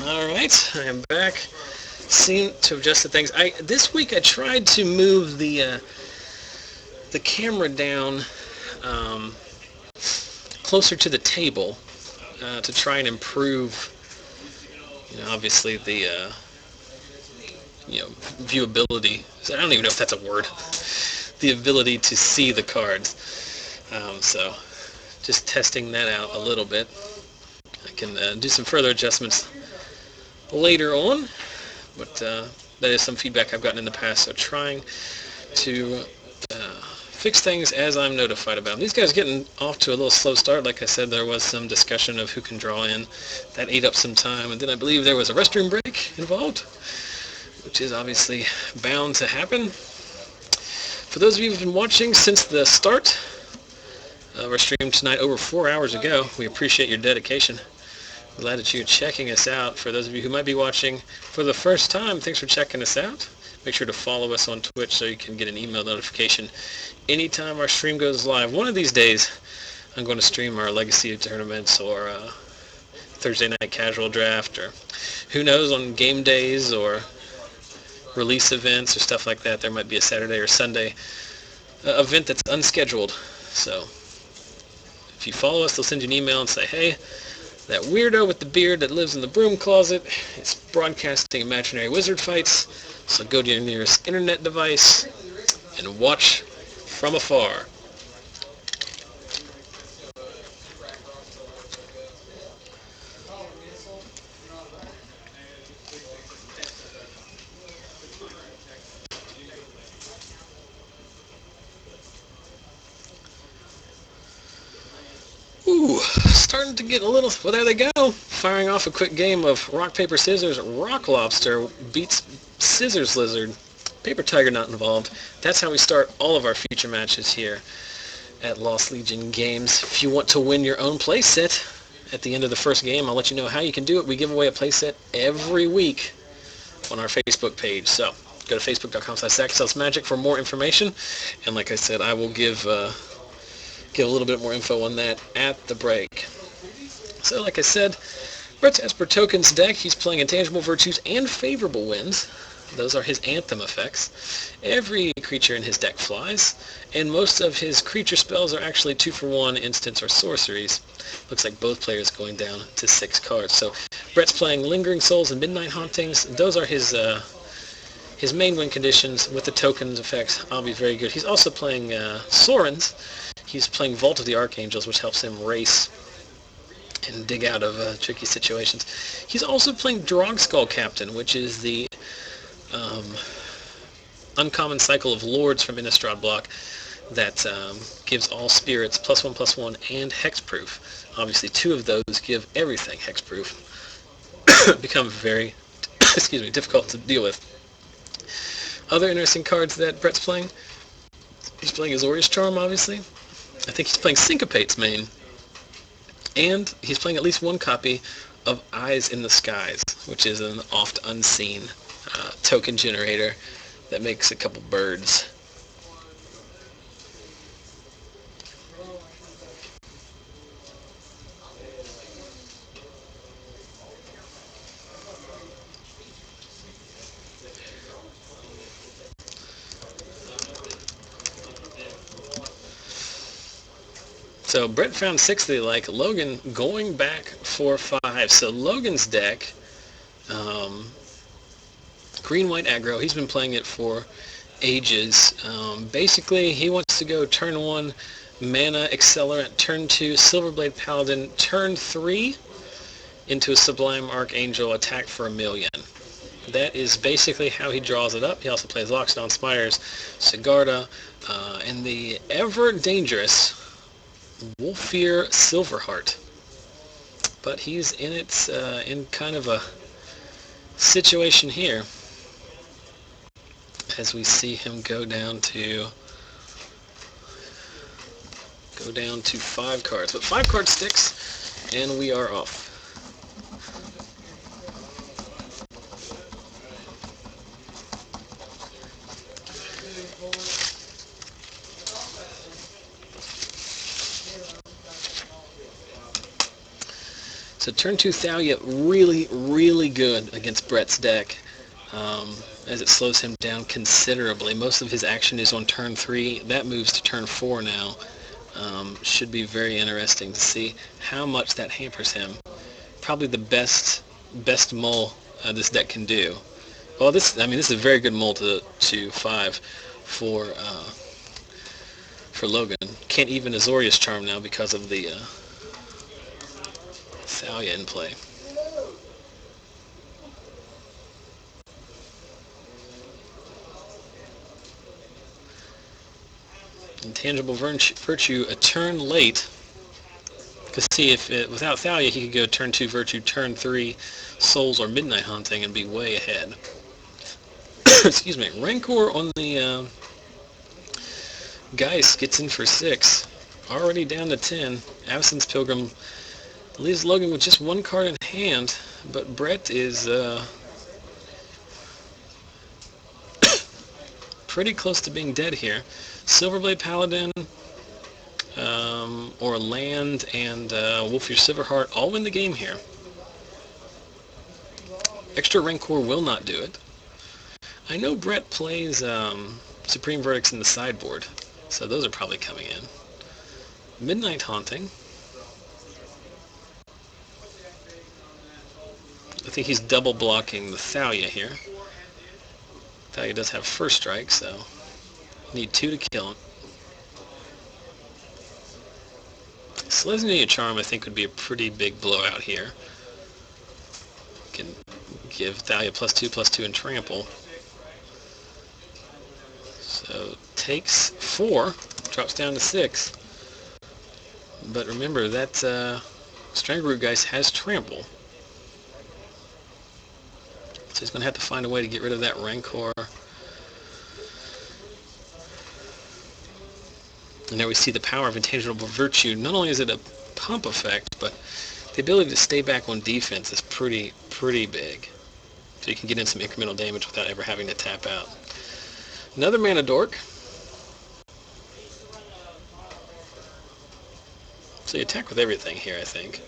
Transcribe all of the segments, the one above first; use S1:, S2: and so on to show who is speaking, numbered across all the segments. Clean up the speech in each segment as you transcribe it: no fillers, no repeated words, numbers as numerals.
S1: Alright, I am back. Seem to have adjusted things. This week I tried to move the camera down closer to the table to try and improve, obviously the viewability. I don't even know if that's a word. The ability to see the cards. So just testing that out a little bit. I can do some further adjustments later on, but that is some feedback I've gotten in the past, so trying to fix things as I'm notified about them. These guys are getting off to a little slow start. Like I said, there was some discussion of who can draw in. That ate up some time, and then I believe there was a restroom break involved, which is obviously bound to happen. For those of you who've been watching since the start of our stream tonight, over 4 hours ago, we appreciate your dedication. Glad that you're checking us out. For those of you who might be watching for the first time, thanks for checking us out. Make sure to follow us on Twitch so you can get an email notification anytime our stream goes live. One of these days, I'm going to stream our Legacy tournaments or Thursday night casual draft, or who knows, on game days or release events or stuff like that. There might be a Saturday or Sunday event that's unscheduled. So if you follow us, they'll send you an email and say, hey, that weirdo with the beard that lives in the broom closet is broadcasting imaginary wizard fights, so go to your nearest internet device and watch from afar. Ooh, starting to get a little... Well, there they go. Firing off a quick game of rock, paper, scissors. Rock Lobster beats Scissors Lizard. Paper Tiger not involved. That's how we start all of our feature matches here at Lost Legion Games. If you want to win your own playset at the end of the first game, I'll let you know how you can do it. We give away a playset every week on our Facebook page. So go to facebook.com/SaxHouseMagic for more information. And like I said, I will give a little bit more info on that at the break. So like I said, Brett's Esper Tokens deck, he's playing Intangible Virtues and Favorable Winds. Those are his Anthem effects. Every creature in his deck flies, and most of his creature spells are actually 2-for-1 instants or sorceries. Looks like both players going down to 6 cards. So Brett's playing Lingering Souls and Midnight Hauntings. Those are his main win conditions. With the tokens effects, I'll be very good. He's also playing Sorens. He's playing Vault of the Archangels, which helps him race and dig out of tricky situations. He's also playing Drogskull Captain, which is the uncommon cycle of Lords from Innistrad block that gives all spirits +1/+1 and hexproof. Obviously, 2 of those give everything hexproof. Become very difficult to deal with. Other interesting cards that Brett's playing. He's playing Azorius Charm, obviously. I think he's playing Syncopate's main. And he's playing at least one copy of Eyes in the Skies, which is an oft unseen token generator that makes a couple birds. So Brett found 6 that he liked. Logan going back for 5. So Logan's deck, green-white aggro, he's been playing it for ages. Basically, he wants to go turn 1, mana accelerant, turn 2, Silverblade Paladin, turn 3, into a Sublime Archangel, attack for 1,000,000. That is basically how he draws it up. He also plays Loxodon Smiter, Sigarda, and the ever-dangerous Wolfir Silverheart. But he's in in kind of a situation here as we see him go down to 5 cards. But 5 card sticks, and we are off. So turn 2 Thalia, really, really good against Brett's deck, as it slows him down considerably. Most of his action is on turn 3. That moves to turn 4 now. Should be very interesting to see how much that hampers him. Probably the best mull this deck can do. Well, this is a very good mull to 5 for Logan. Can't even Azorius Charm now because of the Thalia in play. Intangible Virtue a turn late. Because see, if without Thalia, he could go turn 2 Virtue, turn 3 Souls or Midnight Haunting and be way ahead. Excuse me. Rancor on the Geist gets in for 6. Already down to 10. Avacyn's Pilgrim leaves Logan with just 1 card in hand, but Brett is pretty close to being dead here. Silverblade Paladin, or Land and Wolfir Silverheart all win the game here. Extra Rancor will not do it. I know Brett plays Supreme Verdicts in the sideboard, so those are probably coming in. Midnight Haunting. I think he's double blocking the Thalia here. Thalia does have first strike, so need 2 to kill him. Selesnya Charm, I think, would be a pretty big blowout here. Can give Thalia +2/+2 and trample. So takes 4, drops down to 6. But remember that Strangleroot Geist has trample. So he's going to have to find a way to get rid of that Rancor. And there we see the power of Intangible Virtue. Not only is it a pump effect, but the ability to stay back on defense is pretty big. So you can get in some incremental damage without ever having to tap out. Another Mana Dork. So you attack with everything here, I think.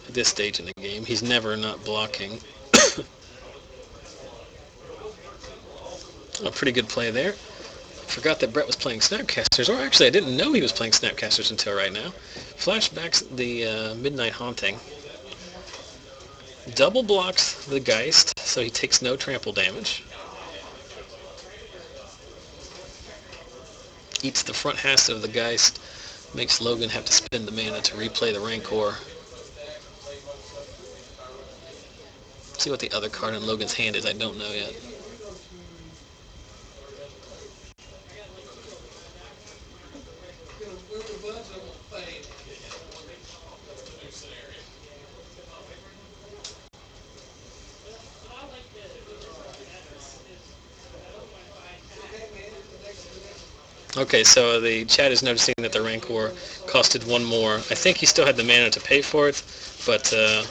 S1: At this stage in the game, he's never not blocking. A pretty good play there. Forgot that Brett was playing Snapcasters, or actually I didn't know he was playing Snapcasters until right now. Flashbacks the Midnight Haunting. Double blocks the Geist, so he takes no trample damage. Eats the front half of the Geist, makes Logan have to spend the mana to replay the Rancor. See what the other card in Logan's hand is, I don't know yet. Okay, so the chat is noticing that the Rancor costed 1 more. I think he still had the mana to pay for it, but I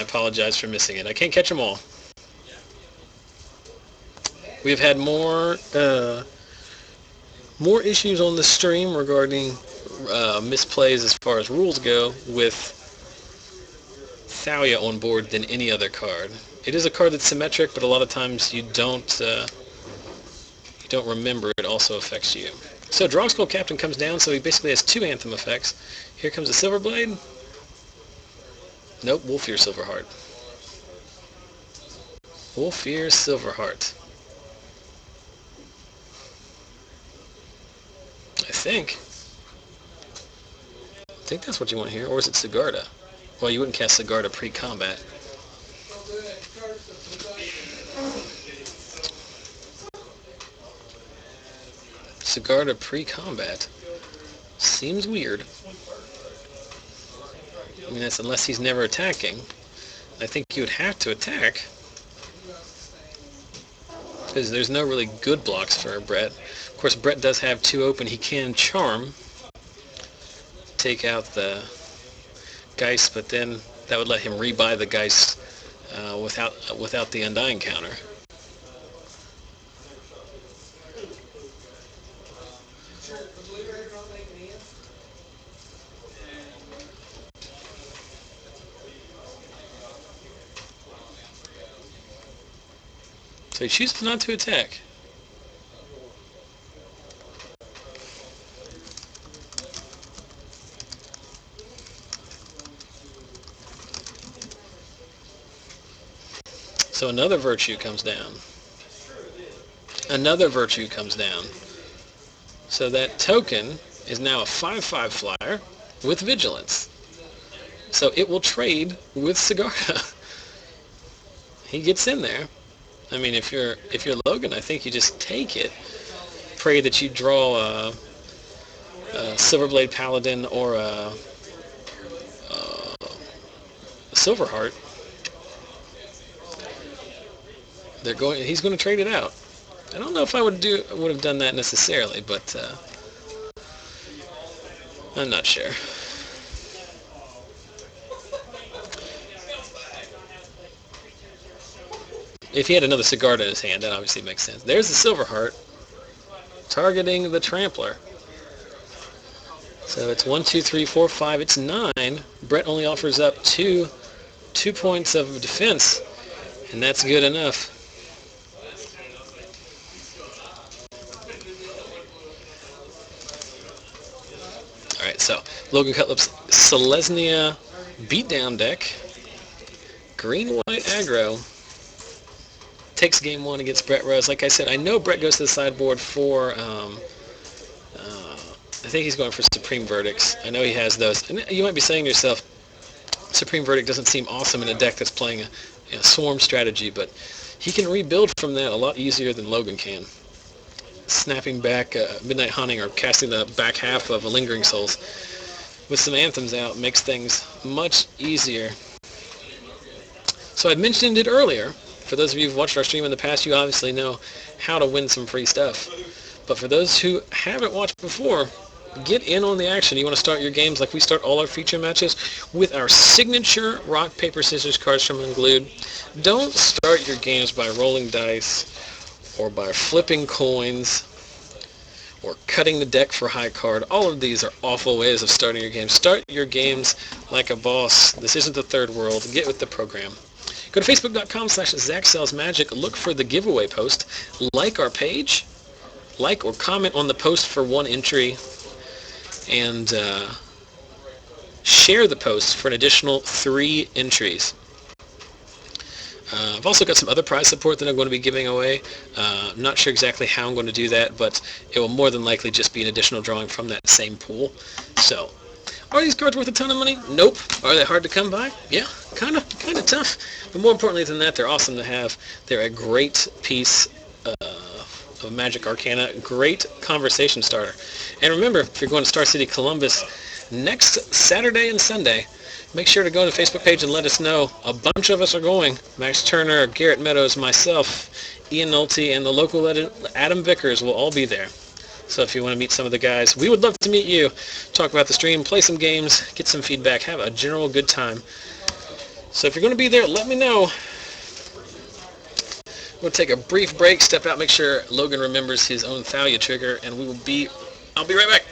S1: apologize for missing it. I can't catch them all. We've had more issues on the stream regarding misplays as far as rules go with Thalia on board than any other card. It is a card that's symmetric, but a lot of times you don't remember it also affects you. So Drogskull Captain comes down, so he basically has 2 Anthem effects. Here comes the Silverblade. Nope, Wolfir Silverheart. Wolfir Silverheart. I think that's what you want here, or is it Sigarda? Well, you wouldn't cast Sigarda pre-combat. Sigarda pre-combat seems weird. I mean, that's unless he's never attacking. I think you would have to attack, because there's no really good blocks for Brett. Of course, Brett does have 2 open. He can Charm, take out the Geist, but then that would let him rebuy the Geist without the Undying counter. So he chooses not to attack. So another virtue comes down. Another virtue comes down. So that token is now a 5/5 flyer with vigilance. So it will trade with Sigarda. He gets in there. I mean, if you're Logan, I think you just take it. Pray that you draw a Silverblade Paladin or a Silverheart. He's going to trade it out. I don't know if I would have done that necessarily, but I'm not sure. If he had another Sigarda in his hand, that obviously makes sense. There's the Silverheart targeting the Trampler. So it's 1, 2, 3, 4, 5. It's 9. Brett only offers up two points of defense, and that's good enough. All right, so Logan Cutlip's Selesnya beatdown deck. Green-white aggro. Takes game 1 against Brett Rose. Like I said, I know Brett goes to the sideboard for, I think he's going for Supreme Verdicts. I know he has those. And you might be saying to yourself, Supreme Verdict doesn't seem awesome in a deck that's playing a swarm strategy, but he can rebuild from that a lot easier than Logan can. Snapping back Midnight Hunting or casting the back half of a Lingering Souls with some anthems out makes things much easier. So I mentioned it earlier. For those of you who've watched our stream in the past, you obviously know how to win some free stuff. But for those who haven't watched before, get in on the action. You want to start your games like we start all our feature matches with our signature rock, paper, scissors cards from Unglued. Don't start your games by rolling dice or by flipping coins or cutting the deck for high card. All of these are awful ways of starting your games. Start your games like a boss. This isn't the third world. Get with the program. Go to facebook.com/ZachSellsMagic. Look for the giveaway post. Like our page. Like or comment on the post for 1 entry. And share the post for an additional 3 entries. I've also got some other prize support that I'm going to be giving away. I'm not sure exactly how I'm going to do that, but it will more than likely just be an additional drawing from that same pool. So, are these cards worth a ton of money? Nope. Are they hard to come by? Yeah, kind of tough. But more importantly than that, they're awesome to have. They're a great piece of Magic Arcana, great conversation starter. And remember, if you're going to Star City Columbus next Saturday and Sunday, make sure to go to the Facebook page and let us know. A bunch of us are going. Max Turner, Garrett Meadows, myself, Ian Nolte, and the local Adam Vickers will all be there. So if you want to meet some of the guys, we would love to meet you, talk about the stream, play some games, get some feedback, have a general good time. So if you're going to be there, let me know. We'll take a brief break, step out, make sure Logan remembers his own Thalia trigger, and I'll be right back.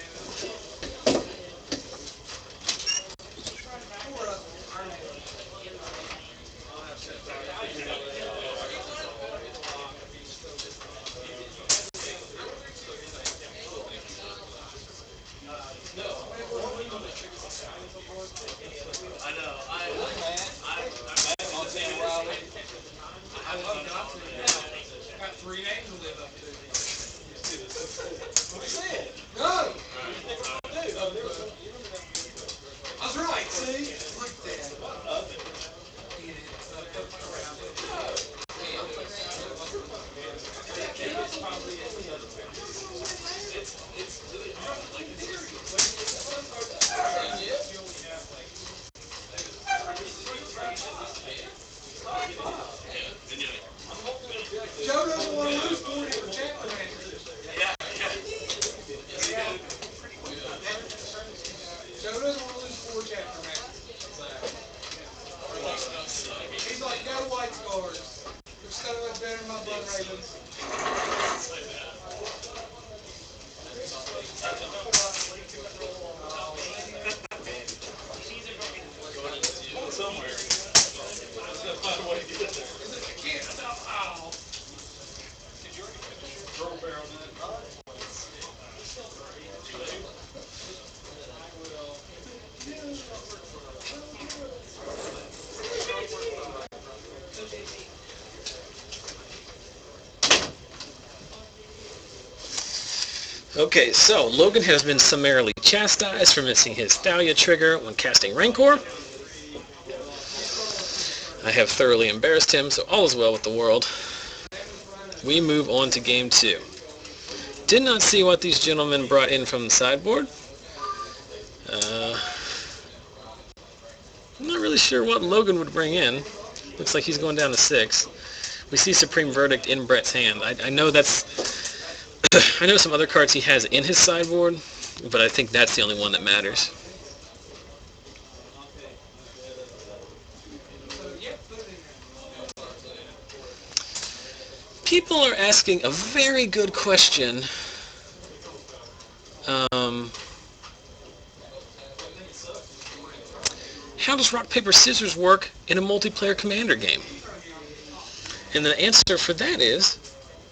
S1: Okay, so Logan has been summarily chastised for missing his Thalia trigger when casting Rancor. I have thoroughly embarrassed him, so all is well with the world. We move on to game 2. Did not see what these gentlemen brought in from the sideboard. I'm not really sure what Logan would bring in. Looks like he's going down to 6. We see Supreme Verdict in Brett's hand. I know that's... I know some other cards he has in his sideboard, but I think that's the only one that matters. People are asking a very good question. How does rock, paper, scissors work in a multiplayer commander game? And the answer for that is,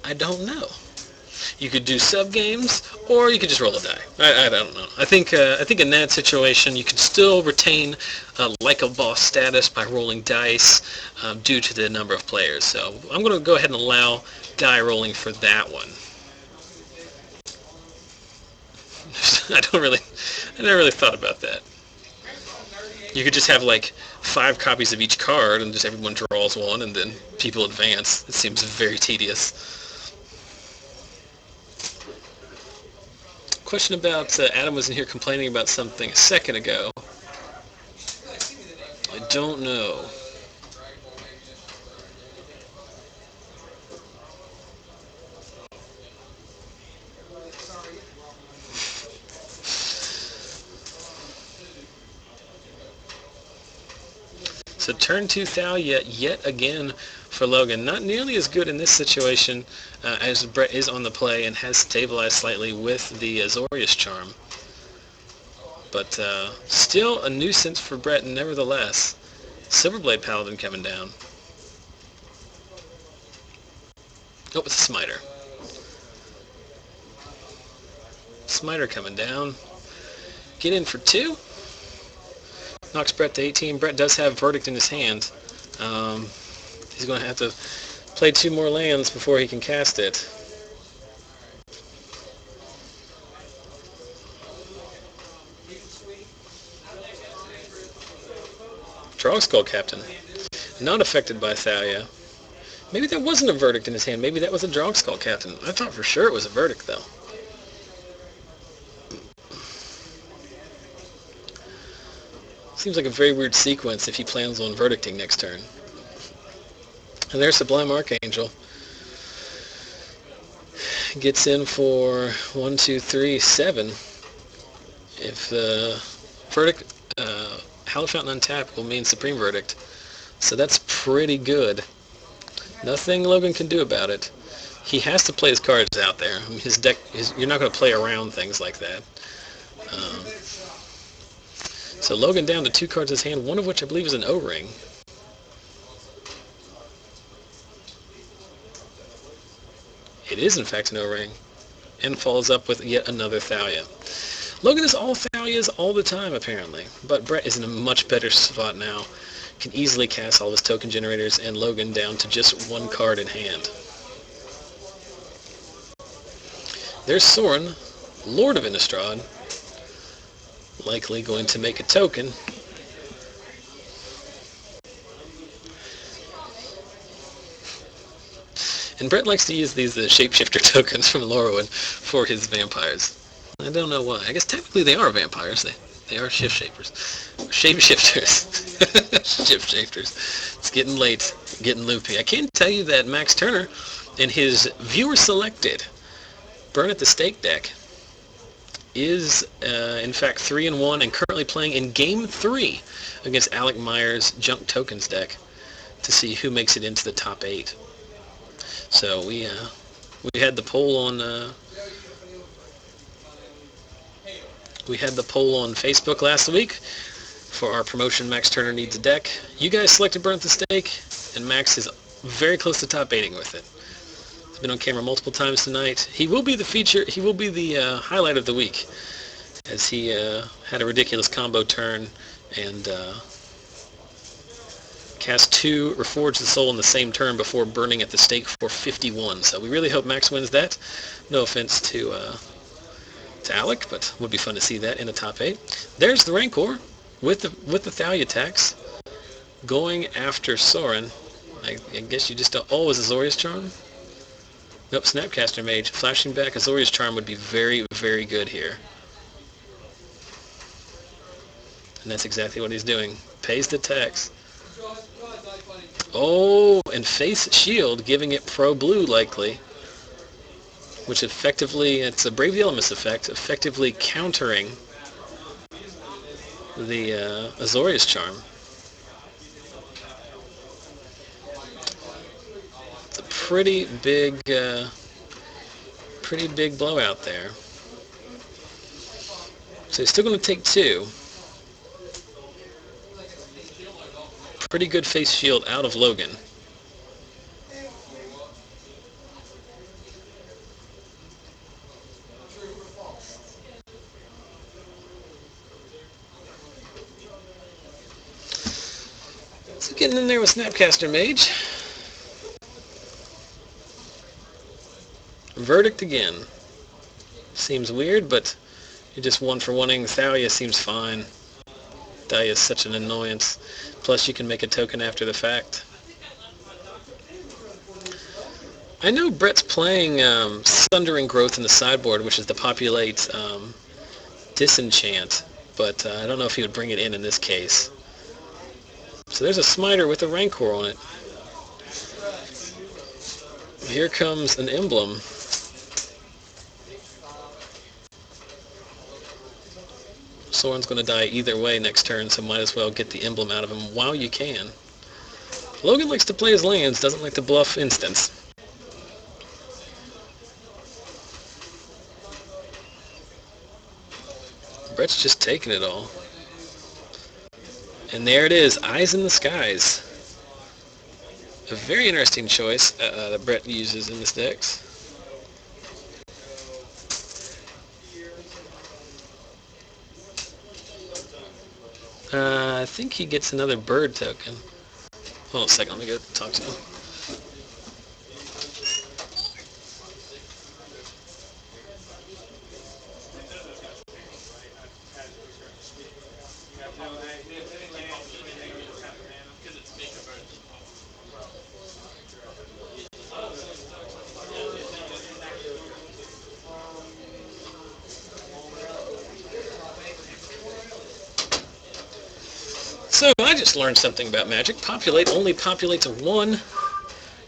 S1: I don't know. You could do sub-games, or you could just roll a die. I don't know. I think in that situation, you can still retain like a boss status by rolling dice due to the number of players. So I'm going to go ahead and allow die rolling for that one. I never really thought about that. You could just have like 5 copies of each card, and just everyone draws one, and then people advance. It seems very tedious. Question about Adam was in here complaining about something a second ago. I don't know. So turn 2 Thalia yet again for Logan. Not nearly as good in this situation as Brett is on the play and has stabilized slightly with the Azorius Charm. But still a nuisance for Brett nevertheless. Silverblade Paladin coming down. Oh, it's a Smiter. Smiter coming down. Get in for 2. Knocks Brett to 18. Brett does have Verdict in his hand. He's going to have to play 2 more lands before he can cast it. Dragskull Captain. Not affected by Thalia. Maybe that wasn't a Verdict in his hand. Maybe that was a Dragskull Captain. I thought for sure it was a Verdict, though. Seems like a very weird sequence if he plans on verdicting next turn. And there's Sublime Archangel. Gets in for 1, 2, 3, 7. If verdict, Hallowed Fountain untap will mean Supreme Verdict. So that's pretty good. Nothing Logan can do about it. He has to play his cards out there. I mean, his deck, you're not going to play around things like that. So Logan down to 2 cards in his hand, one of which I believe is an O-ring. It is in fact an O-ring, and follows up with yet another Thalia. Logan is all Thalias all the time apparently, but Brett is in a much better spot now. Can easily cast all of his token generators, and Logan down to just 1 card in hand. There's Soren, Lord of Innistrad. Likely going to make a token. And Brett likes to use these shapeshifter tokens from Lorwyn for his vampires. I don't know why. I guess technically they are vampires. They are shapeshifters. Shapeshifters. Shapeshifters. It's getting late. Getting loopy. I can tell you that Max Turner in his viewer-selected Burn at the Stake deck is, in fact, 3-1 and currently playing in Game 3 against Alec Meyer's Junk Tokens deck to see who makes it into the top 8. So we had the poll on Facebook last week for our promotion. Max Turner needs a deck. You guys selected Burn at the Stake, and Max is very close to top 8ing with it. He's been on camera multiple times tonight. He will be the feature. He will be the highlight of the week, as he had a ridiculous combo turn and cast 2 Reforge the Soul in the same turn before burning at the stake for 51. So we really hope Max wins that. No offense to to Alec, but would be fun to see that in the top 8. There's the Rancor with the Thalia tax going after Sorin. I guess you just don't... Oh, is Azorius Charm? Nope, Snapcaster Mage. Flashing back Azorius Charm would be very, very good here. And that's exactly what he's doing. Pays the tax. Oh, and Face Shield, giving it pro-blue likely. Which effectively, it's a Brave the Elements effect, effectively countering the Azorius Charm. It's a pretty big blowout there. So he's still going to take 2. Pretty good Face Shield out of Logan. So getting in there with Snapcaster Mage. Verdict again. Seems weird, but you just 1-for-1ing. Thalia seems fine. Thalia is such an annoyance. Plus you can make a token after the fact. I know Brett's playing Sundering Growth in the sideboard, which is the populate disenchant, but I don't know if he would bring it in this case. So there's a Smiter with a Rancor on it. Here comes an emblem. Soren's going to die either way next turn, so might as well get the emblem out of him while you can. Logan likes to play his lands, doesn't like to bluff instants. Brett's just taking it all. And there it is, Eyes in the Skies. A very interesting choice that Brett uses in this deck. I think he gets another bird token. Hold on a second, let me go talk to him. So I just learned something about Magic. Populate only populates one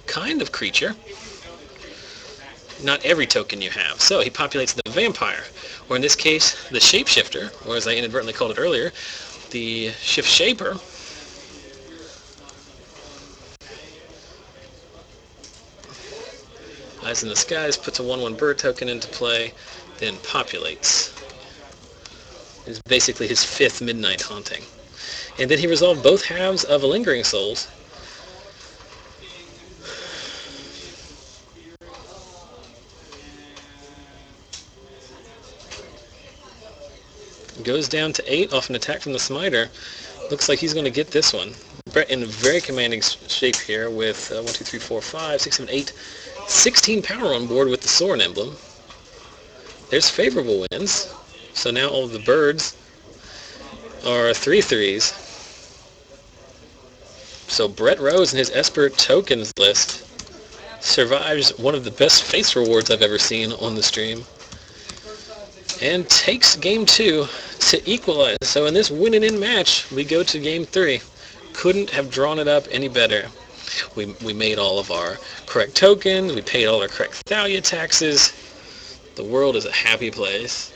S1: kind of creature. Not every token you have. So he populates the vampire, or in this case, the shapeshifter, or as I inadvertently called it earlier, the shift shaper. Eyes in the Skies puts a 1/1 bird token into play, then populates. It's basically his 5th Midnight Haunting. And then he resolved both halves of a Lingering Souls. Goes down to 8 off an attack from the Smiter. Looks like he's going to get this one. Brett in a very commanding shape here with 1, 2, 3, 4, 5, 6, 7, 8, 16 power on board with the Sorin emblem. There's favorable wins. So now all of the birds are 3/3s. So Brett Rose in his Esper tokens list survives one of the best face rewards I've ever seen on the stream and takes game 2 to equalize. So in this win-and-in match, we go to game 3. Couldn't have drawn it up any better. We made all of our correct tokens, we paid all our correct Thalia taxes. The world is a happy place.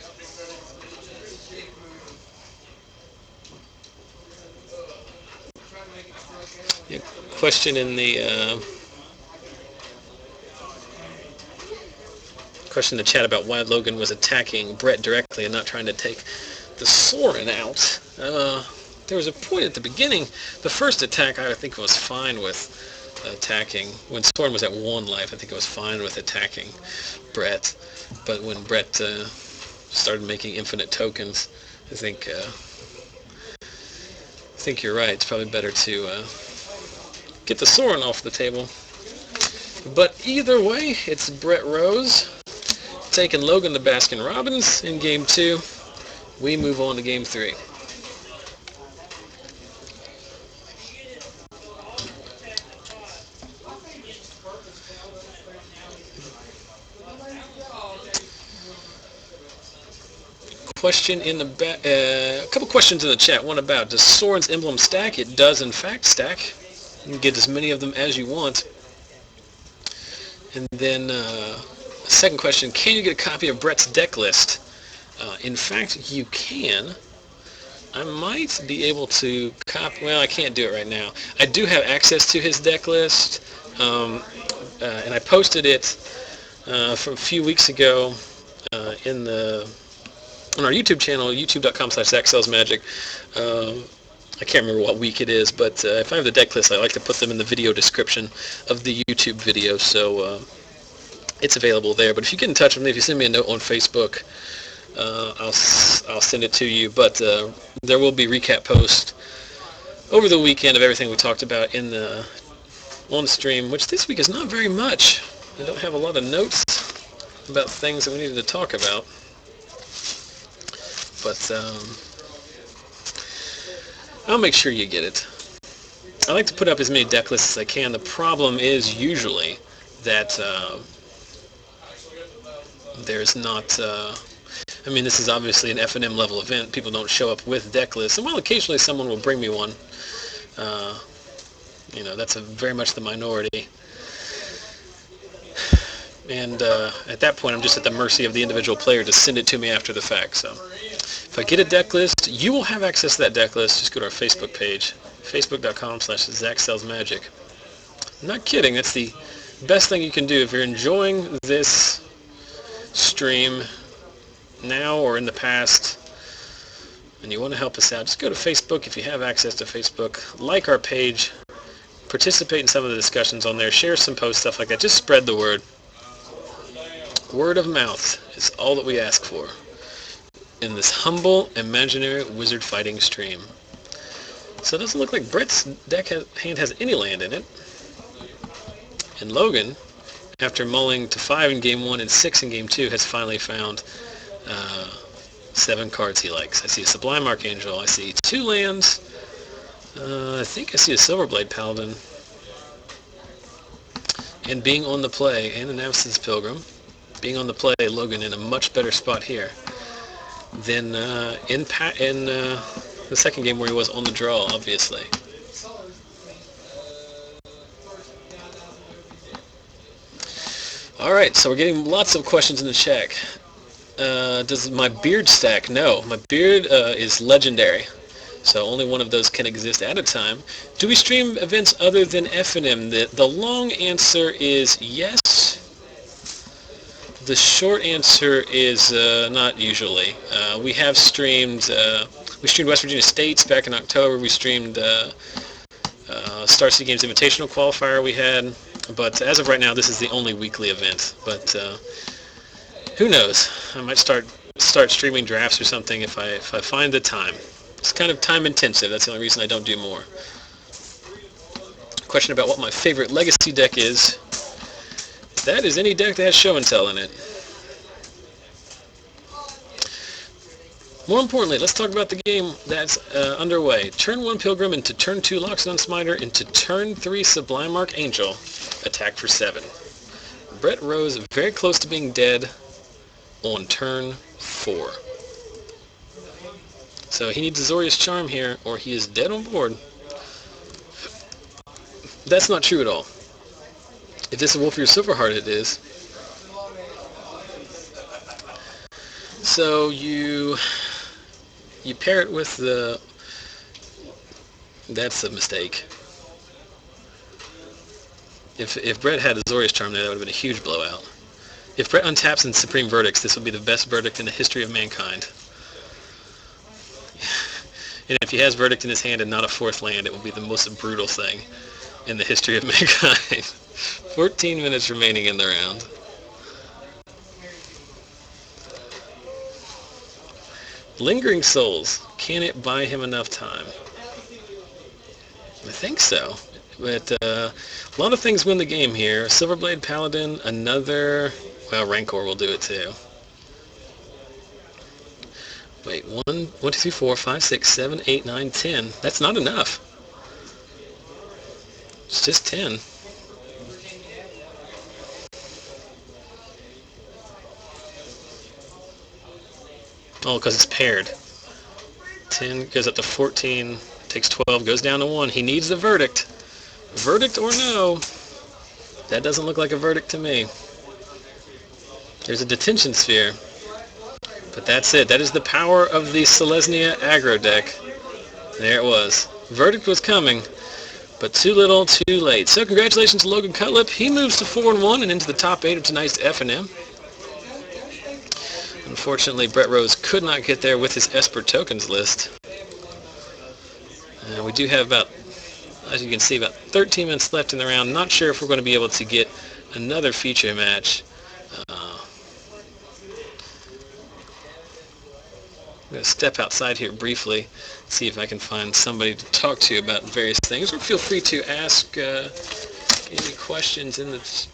S1: Question in the chat about why Logan was attacking Brett directly and not trying to take the Sorin out. There was a point at the beginning. The first attack I think was fine with attacking. When Sorin was at 1 life, I think it was fine with attacking Brett. But when Brett started making infinite tokens, I think you're right. It's probably better to get the Sorin off the table. But either way, it's Brett Rose taking Logan to Baskin Robbins in Game 2. We move on to Game 3. Question in the a couple questions in the chat. One about, does Sorin's emblem stack? It does in fact stack. You can get as many of them as you want. And then second question, can you get a copy of Brett's deck list? In fact, you can. I might be able to copy, well, I can't do it right now. I do have access to his deck list, and I posted it from a few weeks ago on our YouTube channel, youtube.com/ZachSellsMagic. I can't remember what week it is, but if I have the deck list, I like to put them in the video description of the YouTube video, so it's available there. But if you get in touch with me, if you send me a note on Facebook, I'll send it to you. But there will be recap posts over the weekend of everything we talked about on the stream, which this week is not very much. I don't have a lot of notes about things that we needed to talk about. But I'll make sure you get it. I like to put up as many deck lists as I can. The problem is usually that there's not... I mean, this is obviously an FNM level event. People don't show up with deck lists. And while occasionally someone will bring me one, that's very much the minority. And at that point, I'm just at the mercy of the individual player to send it to me after the fact. So if I get a deck list, you will have access to that deck list. Just go to our Facebook page, facebook.com/ZachSellsMagic. I'm not kidding. That's the best thing you can do. If you're enjoying this stream now or in the past, and you want to help us out, just go to Facebook if you have access to Facebook. Like our page. Participate in some of the discussions on there. Share some posts, stuff like that. Just spread the word. Word of mouth is all that we ask for in this humble, imaginary wizard fighting stream. So it doesn't look like Brett's hand has any land in it. And Logan, after mulling to 5 in Game 1 and 6 in Game 2, has finally found 7 cards he likes. I see a Sublime Archangel. I see 2 lands. I think I see a Silverblade Paladin. And being on the play, and an Avacyn's Pilgrim. Being on the play, Logan in a much better spot here than in the second game where he was on the draw, obviously. Alright, so we're getting lots of questions in the chat. Does my beard stack? No, my beard is legendary. So only one of those can exist at a time. Do we stream events other than FNM? The long answer is yes. The short answer is not usually. We have streamed, we streamed West Virginia States back in October. We streamed Star City Games Invitational Qualifier we had. But as of right now, this is the only weekly event. But who knows? I might start streaming drafts or something if I find the time. It's kind of time intensive. That's the only reason I don't do more. Question about what my favorite legacy deck is. That is any deck that has show and tell in it. More importantly, let's talk about the game that's underway. Turn 1 Pilgrim into turn 2 Loxodon Smiter into turn 3 Sublime Archangel. Attack for 7. Brett rose very close to being dead on turn 4. So he needs Azorius Charm here, or he is dead on board. That's not true at all. If this is Wolfir Silverheart, it is. So you pair it with the... That's a mistake. If Brett had Azorius Charm there, that would have been a huge blowout. If Brett untaps in Supreme Verdicts, this would be the best verdict in the history of mankind. And if he has Verdict in his hand and not a 4th land, it will be the most brutal thing in the history of mankind. 14 minutes remaining in the round. Lingering Souls. Can it buy him enough time? I think so. But a lot of things win the game here. Silverblade Paladin, another... Well, Rancor will do it too. Wait, 1, 2, 3, 4, 5, 6, 7, 8, 9, 10. That's not enough. It's just 10. Oh, because it's paired. 10 goes up to 14, takes 12, goes down to 1. He needs the verdict. Verdict or no? That doesn't look like a verdict to me. There's a detention sphere. But that's it. That is the power of the Selesnya aggro deck. There it was. Verdict was coming, but too little, too late. So congratulations to Logan Cutlip. He moves to 4-1 and into the top 8 of tonight's FNM. Unfortunately, Brett Rose could not get there with his Esper tokens list. We do have about, as you can see, about 13 minutes left in the round. Not sure if we're going to be able to get another feature match. I'm going to step outside here briefly, see if I can find somebody to talk to about various things, or feel free to ask any questions in the...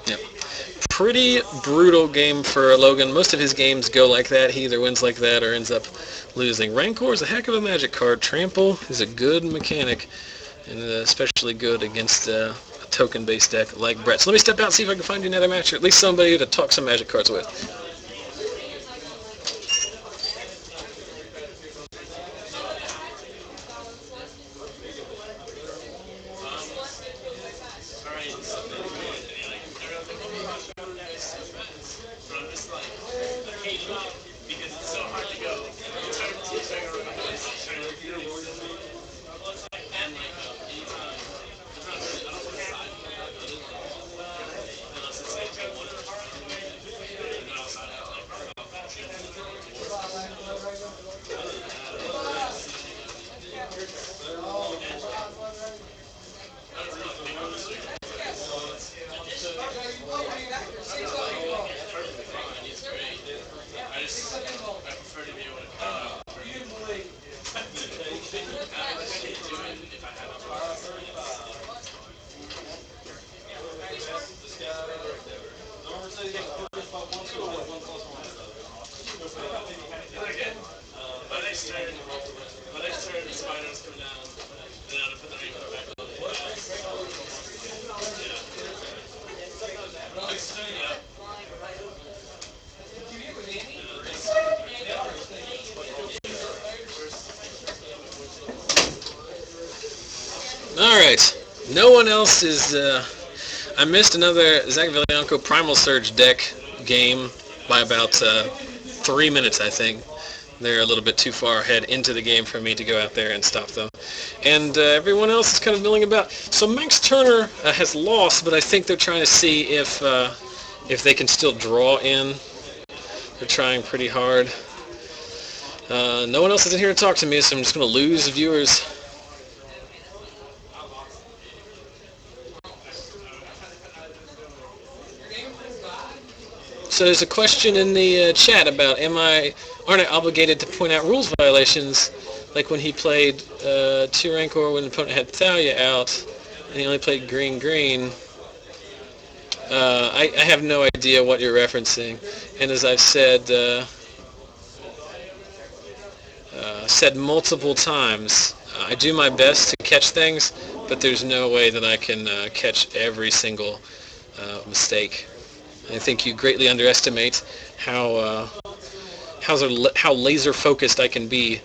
S1: Yep. Pretty brutal game for Logan. Most of his games go like that. He either wins like that or ends up losing. Rancor is a heck of a magic card. Trample is a good mechanic, and especially good against a token-based deck like Brett. So let me step out and see if I can find you another match, or at least somebody to talk some magic cards with. Alright, no one else is, I missed another Zach Valianco Primal Surge deck game by about 3 minutes, I think. They're a little bit too far ahead into the game for me to go out there and stop them. And everyone else is kind of milling about. So Max Turner has lost, but I think they're trying to see if they can still draw in. They're trying pretty hard. No one else is in here to talk to me, so I'm just going to lose viewers. So there's a question in the chat about aren't I obligated to point out rules violations, like when he played 2 Rancor when the opponent had Thalia out, and he only played green. I have no idea what you're referencing, and as I've said multiple times, I do my best to catch things, but there's no way that I can catch every single mistake. I think you greatly underestimate how laser focused I can be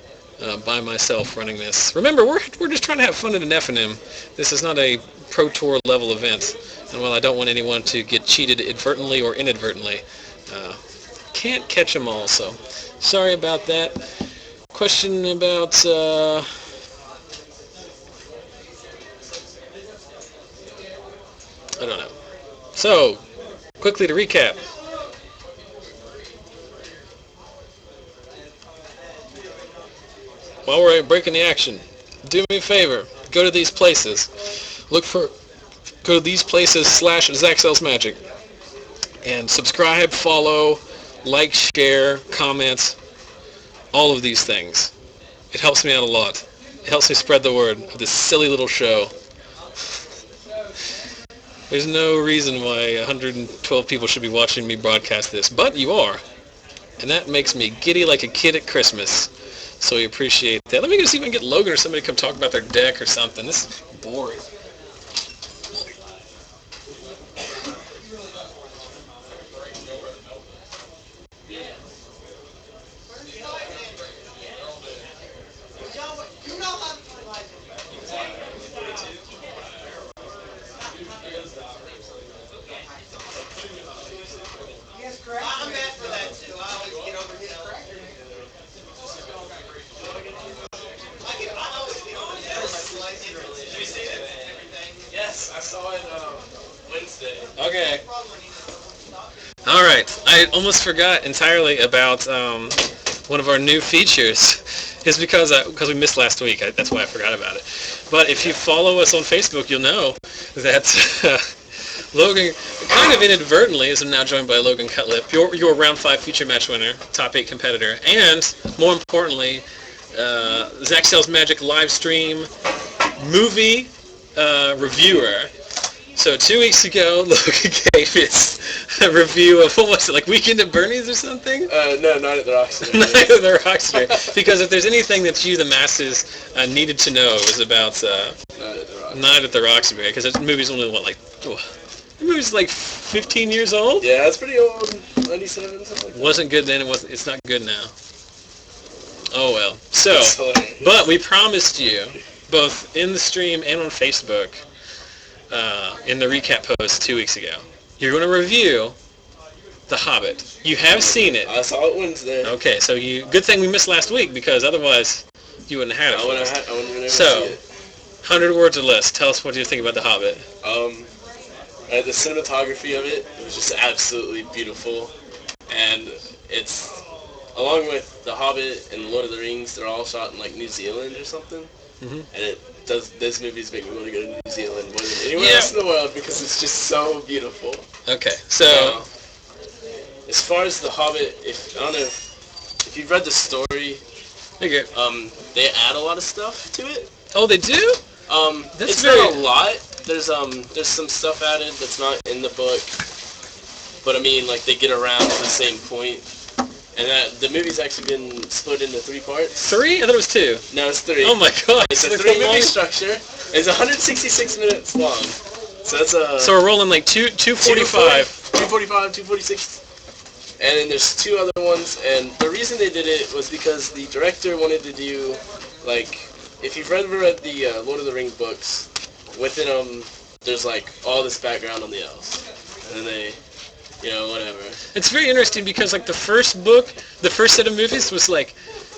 S1: by myself running this. Remember, we're just trying to have fun at an FNM. This is not a Pro Tour level event, and while I don't want anyone to get cheated inadvertently or inadvertently, can't catch them all. So sorry about that. Question about I don't know. So quickly to recap. While we're breaking the action, do me a favor. Go to these places. Go to these places / Zach Sells Magic. And subscribe, follow, like, share, comment, all of these things. It helps me out a lot. It helps me spread the word of this silly little show. There's no reason why 112 people should be watching me broadcast this, but you are. And that makes me giddy like a kid at Christmas. So we appreciate that. Let me go see if I can get Logan or somebody to come talk about their deck or something. This is boring. Okay. All right. I almost forgot entirely about one of our new features. It's because we missed last week. That's why I forgot about it. But if you follow us on Facebook, you'll know that Logan, kind of inadvertently, is now joined by Logan Cutlip, your round 5 feature match winner, top 8 competitor, and more importantly, Zaxxel's Magic live stream movie reviewer. So 2 weeks ago, Logan gave his review of, what was it, like Weekend at Bernie's or something?
S2: No, Night at the Roxbury.
S1: Night at the Roxbury. Because if there's anything that you, the masses, needed to know, it was about Night at the Roxbury. Because the movie's only, the movie's like 15 years old?
S2: Yeah, it's pretty old. 97, something like that.
S1: Wasn't good then, it's not good now. Oh well. So, but we promised you, both in the stream and on Facebook, in the recap post 2 weeks ago, you're going to review The Hobbit. You have seen it.
S2: I saw it Wednesday.
S1: Okay, so good thing we missed last week, because otherwise you wouldn't have had it.
S2: I wouldn't have been able to
S1: so,
S2: see it.
S1: 100 words or less. Tell us what you think about The Hobbit.
S2: The cinematography of it was just absolutely beautiful, and it's, along with The Hobbit and Lord of the Rings, they're all shot in like New Zealand or something. And those movies make me want to go to New Zealand more than anywhere else in the world, because it's just so beautiful.
S1: Okay, so
S2: as far as The Hobbit, I don't know if you've read the story, they add a lot of stuff to it.
S1: Oh, they do?
S2: It's not a lot. There's some stuff added that's not in the book, but I mean, like, they get around to the same point. And the movie's actually been split into 3 parts.
S1: 3? I thought it was 2.
S2: No, it's 3.
S1: Oh my god!
S2: It's a 3-movie structure. It's 166 minutes long. So that's So
S1: we're rolling like 245.
S2: 245, 246. And then there's 2 other ones. And the reason they did it was because the director wanted to do, like, if you've read the Lord of the Rings books, within them, there's like all this background on the elves. And then they, whatever.
S1: It's very interesting because, like, the first set of movies was, like,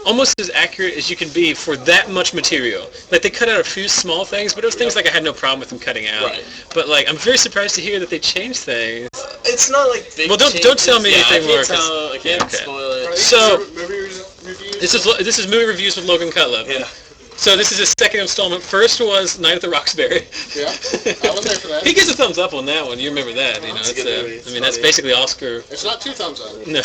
S1: almost as accurate as you can be for that much material. Like, they cut out a few small things, but it was things like I had no problem with them cutting out.
S2: Right.
S1: But, like, I'm very surprised to hear that they changed things.
S2: It's not, like, big
S1: Well, don't tell me anything more.
S2: I can't spoil it.
S1: So,
S3: movie reviews?
S1: this is movie reviews with Logan Cutlip.
S2: Yeah.
S1: So this is his second installment. First was Night at the Roxbury.
S3: Yeah, I was there for that.
S1: He gets a thumbs up on that one. You remember that?
S2: It's a good movie.
S1: I mean, that's basically Oscar.
S3: It's not 2 thumbs up.
S1: No,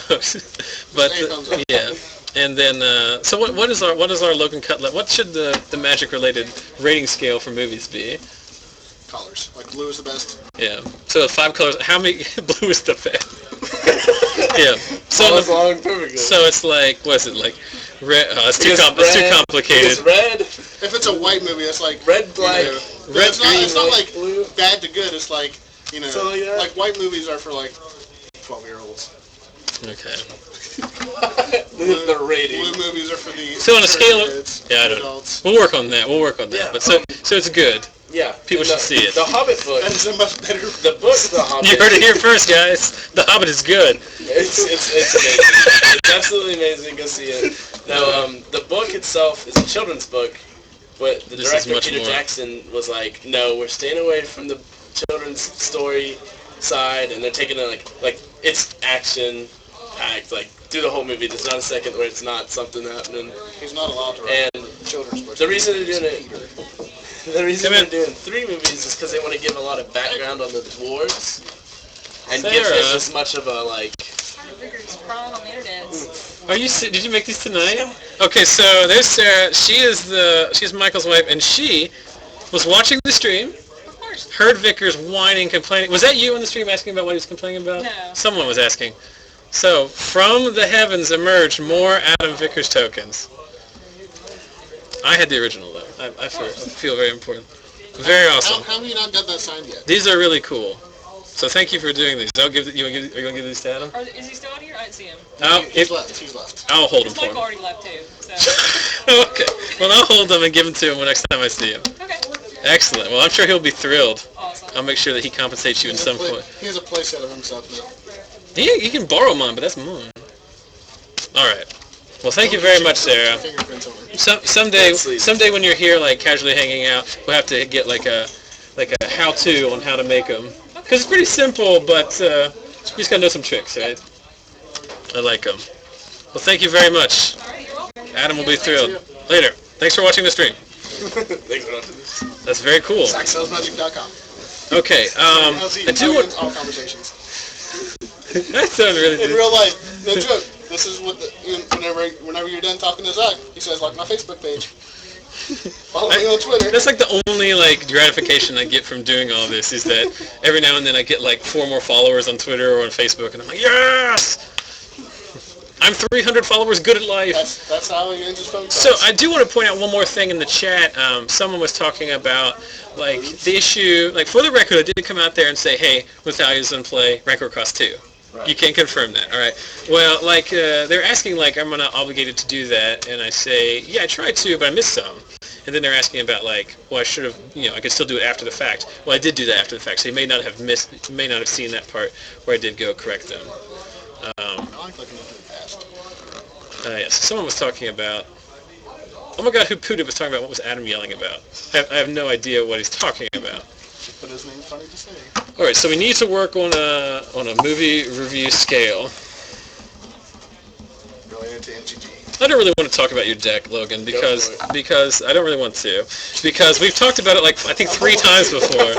S1: but
S3: thumbs up.
S1: yeah. And then, so what is our Logan Cutlip? What should the magic related rating scale for movies be?
S3: Colors. Like blue is the best.
S1: Yeah. So 5 colors. How many? Blue is the best. Yeah. So
S2: perfectly.
S1: So it's like, what's it like? Red. It's too complicated.
S2: It's red.
S3: If it's a white movie, it's like
S2: red, black,
S3: red, it's
S2: green,
S3: it's not
S2: white,
S3: like
S2: blue.
S3: Bad to good. It's like
S2: like
S3: white movies are for like 12-year-olds.
S1: Okay.
S2: The rating.
S3: Blue movies are for the
S1: So on a scale of
S3: kids,
S1: I don't
S3: adults.
S1: know. We'll work on that.
S2: Yeah.
S1: But so it's good.
S2: Yeah.
S1: People should see it.
S2: The Hobbit book.
S3: That is a much better.
S2: The book, The Hobbit.
S1: You heard it here first, guys. The Hobbit is good.
S2: It's amazing. It's absolutely amazing. Go see it. Now, the book itself is a children's book, but the director, Peter Jackson, was like, no, we're staying away from the children's story side, and they're taking it like it's action-packed, like, through the whole movie. There's not a second where it's not something happening.
S3: He's not allowed to write children's books.
S2: The reason they're doing it... The reason they're doing 3 movies is because they want to give a lot of background on the dwarves and give them as much of a, like...
S4: I figured it's crawling on the internet.
S1: Are you? Did you make these tonight? Okay, so there's Sarah. She's Michael's wife, and she was watching the stream.
S4: Of course.
S1: Heard Vickers whining, complaining. Was that you on the stream asking about what he was complaining about?
S4: No.
S1: Someone was asking. So from the heavens emerged more Adam Vickers tokens. I had the original though. I feel very important. Very awesome.
S3: How have you not got that signed yet?
S1: These are really cool. So thank you for doing these. Are you going to give these to Adam?
S4: Is he still out here? I didn't see him.
S3: He's left.
S1: I'll hold them for
S4: Mike
S1: him.
S4: already left too. So.
S1: Okay. Well, I'll hold them and give them to him next time I see him.
S4: Okay.
S1: Excellent. Well, I'm sure he'll be thrilled.
S4: Awesome.
S1: I'll make sure that he compensates you in some point.
S3: He has a playset of himself now.
S1: He can borrow mine, but that's mine. All right. Well, thank you very much, Sarah.
S3: Fingerprints on it.
S1: Someday when you're here, like casually hanging out, we'll have to get like a how-to on how to make them. Because it's pretty simple, but you just gotta know some tricks, right? I like them. Well, thank you very much.
S4: All right, you're welcome.
S1: Adam will be thrilled. Later. Thanks for watching the stream.
S2: Thanks for watching this.
S1: That's very cool.
S3: SaxSalesMagic.com.
S1: Okay. I do want.
S3: all conversations.
S1: That sounded really
S3: In
S1: good.
S3: real life, no joke. This is what whenever you're done talking to Zach, he says, like my Facebook page. Follow me on Twitter.
S1: That's like the only gratification I get from doing all this is that every now and then I get like 4 more followers on Twitter or on Facebook, and I'm like, yes! I'm 300 followers good at life.
S3: That's how he ends his phone calls.
S1: So I do want to point out one more thing in the chat. Someone was talking about like the issue, like for the record, I did come out there and say, hey, when Thalia's in play, Rancor costs 2. Right. You can confirm that, all right? Well, like they're asking like, am I not obligated to do that? And I say, yeah, I tried to, but I missed some. And then they're asking about like, well, I should have, I could still do it after the fact. Well, I did do that after the fact, so you may not have seen that part where I did go correct them.
S3: I like looking into the past.
S1: Yes, someone was talking about. Oh my God, who Puda was talking about? What was Adam yelling about? I have no idea what he's talking about.
S3: But his name's funny to say.
S1: All right, so we need to work on a movie review scale.
S3: Really into MTG.
S1: I don't really want to talk about your deck, Logan, because I don't really want to, because we've talked about it like I think 3 times before.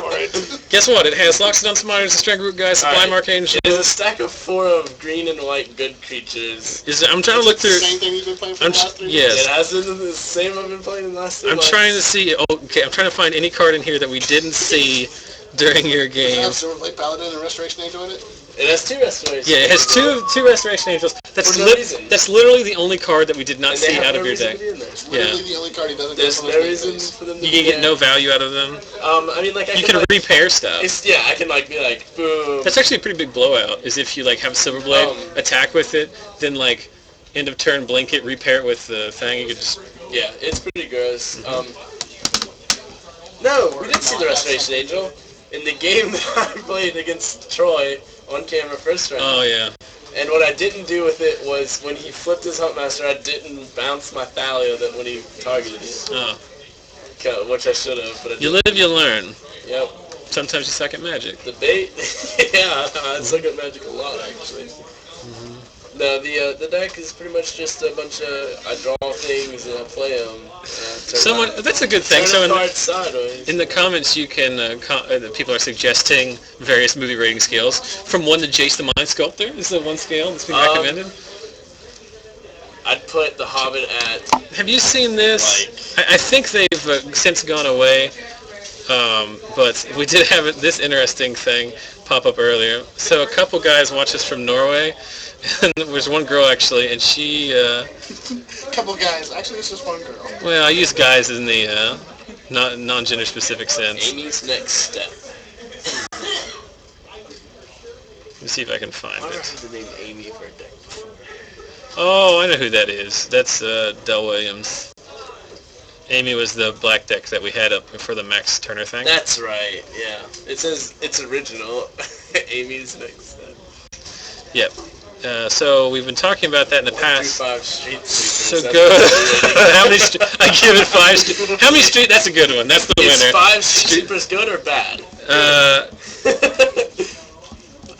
S1: Guess what? It has Loxodon Smiter, Strangleroot Geist, Sublime Archangel.
S2: It is a stack of 4 of green and white good creatures.
S1: I'm trying to look through.
S3: The same thing you've been playing for the last 3 years?
S1: Yes.
S2: It has been the same I've been playing in the last 2 months.
S1: I'm trying to see. Okay, I'm trying to find any card in here that we didn't see during your
S3: Does it
S1: game.
S3: have Silverblade Paladin and Restoration Angel in it?
S2: It has 2 restorations.
S1: Yeah, it has two Restoration Angels. That's
S2: For no reason.
S1: That's literally the only card that we did not
S2: And they
S1: see
S2: have
S1: out
S2: no
S1: of your
S2: reason
S1: deck.
S2: to be in there.
S3: Literally the only card he doesn't
S2: There's
S3: get
S2: no
S3: from his
S2: reason
S3: base.
S2: for them to
S1: You
S2: be
S1: can get
S2: there.
S1: no value out of them.
S2: I mean, like,
S1: You can repair stuff.
S2: Yeah, I can, like, be like, boom.
S1: That's actually a pretty big blowout, is if you, like, have Silverblade, attack with it, then, like, end of turn, blink it, repair it with the thing, you could just...
S2: Yeah, it's pretty gross. No, we didn't see the Restoration Angel. In the game that I played against Troy on camera first round.
S1: Oh, yeah.
S2: And what I didn't do with it was when he flipped his Huntmaster, I didn't bounce my Thalia that when he targeted it.
S1: Oh.
S2: Which I should have, but I
S1: You
S2: didn't.
S1: live, you learn.
S2: Yep.
S1: Sometimes you suck at magic.
S2: The bait, yeah, I suck at magic a lot, actually. No, the deck is pretty much just a bunch of, I draw things and I play them.
S1: That's a good thing. So
S2: Sideways.
S1: in the comments you can, people are suggesting various movie rating scales. From 1 to Jace the Mind Sculptor is the one scale that's been recommended.
S2: I'd put The Hobbit at...
S1: Have you seen this? I think they've since gone away, but we did have this interesting thing pop up earlier. So a couple guys watch us from Norway, and there was one girl actually, and she...
S3: A couple guys. Actually, it's just one girl.
S1: Well, I use guys in the non-gender specific sense.
S2: Amy's Next Step.
S1: Let me see if I can find
S2: I never
S1: it.
S2: heard the name Amy for a deck before.
S1: Oh, I know who that is. That's Del Williams. Amy was the black deck that we had up for the Max Turner thing.
S2: That's right, yeah. It says it's original. Amy's Next Step.
S1: Yep. So we've been talking about that in the past.
S2: 5 street
S1: So
S2: sweepers.
S1: good. How many? I give it 5. How many street? That's a good one. That's the
S2: Is
S1: winner.
S2: 5 street sweepers good or bad?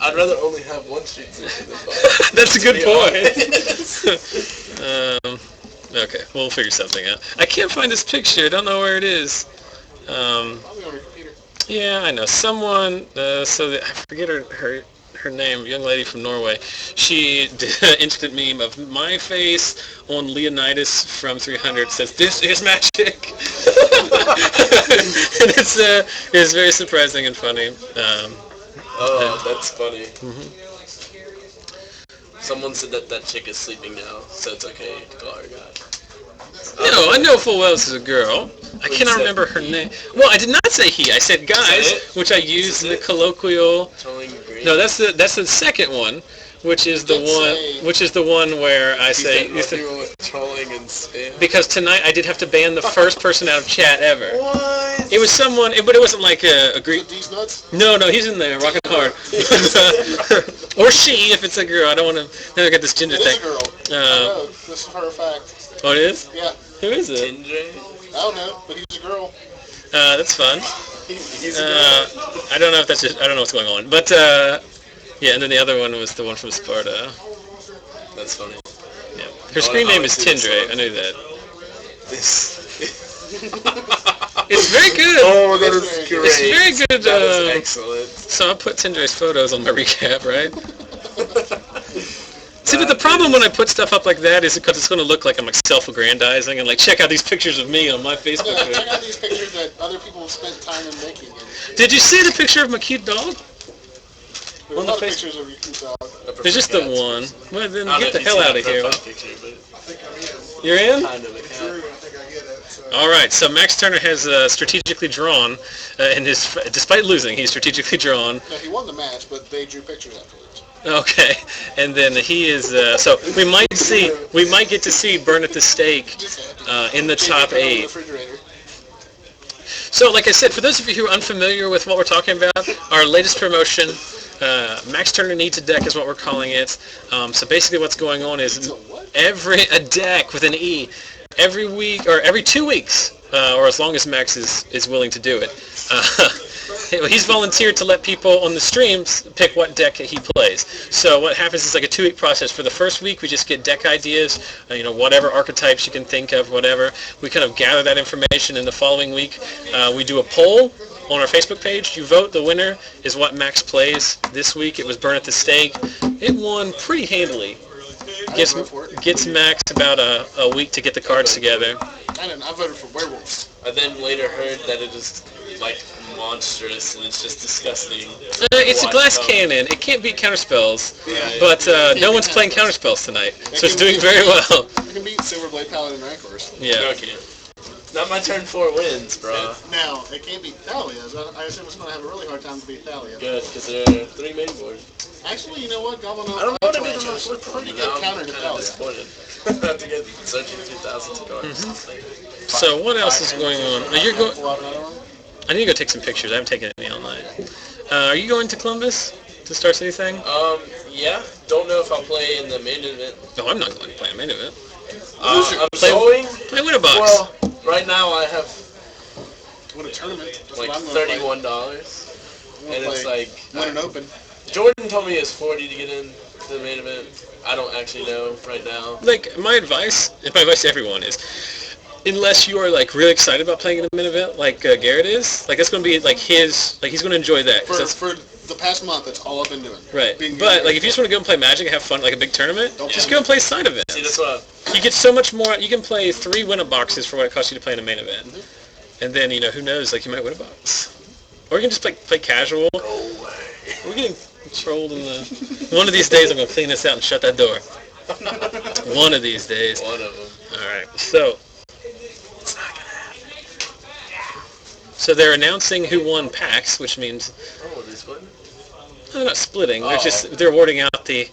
S2: I'd rather only have 1 street sweeper than 5.
S1: That's a good
S2: Yeah.
S1: point. Okay, we'll figure something out. I can't find this picture. I don't know where it is.
S3: Probably on your computer.
S1: Yeah, I know. Someone. I forget her her name, young lady from Norway. She did an instant meme of my face on Leonidas from 300. Says, "This is magic," and it's very surprising and funny.
S2: That's funny.
S1: Mm-hmm.
S2: Someone said that chick is sleeping now, so it's okay to call her God.
S1: No, I know full well this is a girl. I cannot remember her name. Well, I did not say he. I said guys, which I used in the colloquial. No, that's the second one, which is the one where I say
S2: people with trolling and spam.
S1: Because tonight I did have to ban the first person out of chat ever.
S2: What?
S1: It was someone, but it wasn't like a Greek.
S3: These nuts?
S1: No, he's in there, rocking hard. Or she, if it's a girl. I don't want to. Then I got this gender
S3: It
S1: thing.
S3: is a girl. I know. This is for a fact.
S1: Oh, it is?
S3: Yeah.
S1: Who is it?
S2: Tindre?
S3: I don't know, but he's a girl.
S1: That's fun.
S2: He's a girl.
S1: I don't know if that's just, I don't know what's going on, but yeah. And then the other one was the one from Sparta.
S2: That's funny.
S1: Yeah. Her screen name is Tindre. I knew that. It's very good.
S2: Oh, that is great.
S1: It's very good.
S2: That is excellent.
S1: So I put Tindre's photos on my recap, right? See, but the problem when I put stuff up like that is because it's going to look like I'm like self-aggrandizing and like check out these pictures of me on my Facebook
S3: Yeah,
S1: page.
S3: check out these pictures that other people have spent time in making.
S1: Did you see the picture of my cute dog?
S3: There's a lot of pictures of your cute dog.
S1: There's just the one. Well, then get the hell out of here.
S2: Picture,
S1: You're in?
S2: kind of a cat.
S1: All right. So Max Turner has strategically drawn, in his despite losing, he's strategically drawn.
S3: No, he won the match, but they drew pictures afterwards.
S1: Okay, and then he is. So we might get to see Burn at the Stake in the top 8. So, like I said, for those of you who are unfamiliar with what we're talking about, our latest promotion, Max Turner Needs a Deck is what we're calling it. So basically what's going on is a deck with an E, every week, or every 2 weeks, or as long as Max is willing to do it. He's volunteered to let people on the streams pick what deck he plays. So what happens is like a 2-week process. For the first week, we just get deck ideas, whatever archetypes you can think of, whatever. We kind of gather that information. In the following week, we do a poll on our Facebook page. You vote. The winner is what Max plays. This week, it was Burn at the Stake. It won pretty handily. Gets Max about a week to get the cards together.
S3: I voted for werewolves.
S2: I then later heard that it is like monstrous and it's just disgusting.
S1: It's a glass cannon. It can't beat counterspells, but no one's playing counterspells tonight, so it's doing very well.
S3: You can beat Silverblade Paladin Rancors.
S1: Yeah.
S2: Okay. Not my turn 4 wins, bro.
S3: Now, it can't beat Thalia. I assume it's going to have a really hard time to beat Thalia.
S2: Good, because there are 3 main board.
S3: Actually, you know what? Gavony
S2: I don't want to be the
S3: Township
S2: most
S3: is pretty good counter to Thalia.
S2: disappointed. I have to get searching 2,000 cards.
S1: So what else is going on?
S3: Pull out another one?
S1: I need to go take some pictures. I haven't taken any all night. Are you going to Columbus to Star City thing?
S2: Yeah. Don't know if I'll play in the main event.
S1: No, I'm not going to play a main event.
S2: I'm going.
S1: Play Win a Box.
S2: Well, right now I have
S3: What a tournament. That's
S2: like
S3: what I'm gonna play.
S2: $31, and it's like
S3: Win an open.
S2: Jordan told me it's 40 to get in to the main event. I don't actually know right now.
S1: Like my advice to everyone is, unless you are like really excited about playing in a main event, like Garrett is, like that's going to be like he's going to enjoy that.
S3: For the past month, that's all I've been doing.
S1: Right. But like if you just want to go and play Magic and have fun, like a big tournament, just go and play side events.
S2: See, that's what
S1: You get so much more. You can play 3 win-a boxes for what it costs you to play in a main event, and then who knows? Like you might win a box, or you can just play casual.
S2: No way.
S1: We're getting trolled in the. One of these days, I'm gonna clean this out and shut that door. One of these days.
S2: One of them.
S1: All right. So.
S2: It's not gonna happen.
S1: So they're announcing who won PAX, which means.
S2: Oh, are they splitting?
S1: They're not splitting. They're awarding out the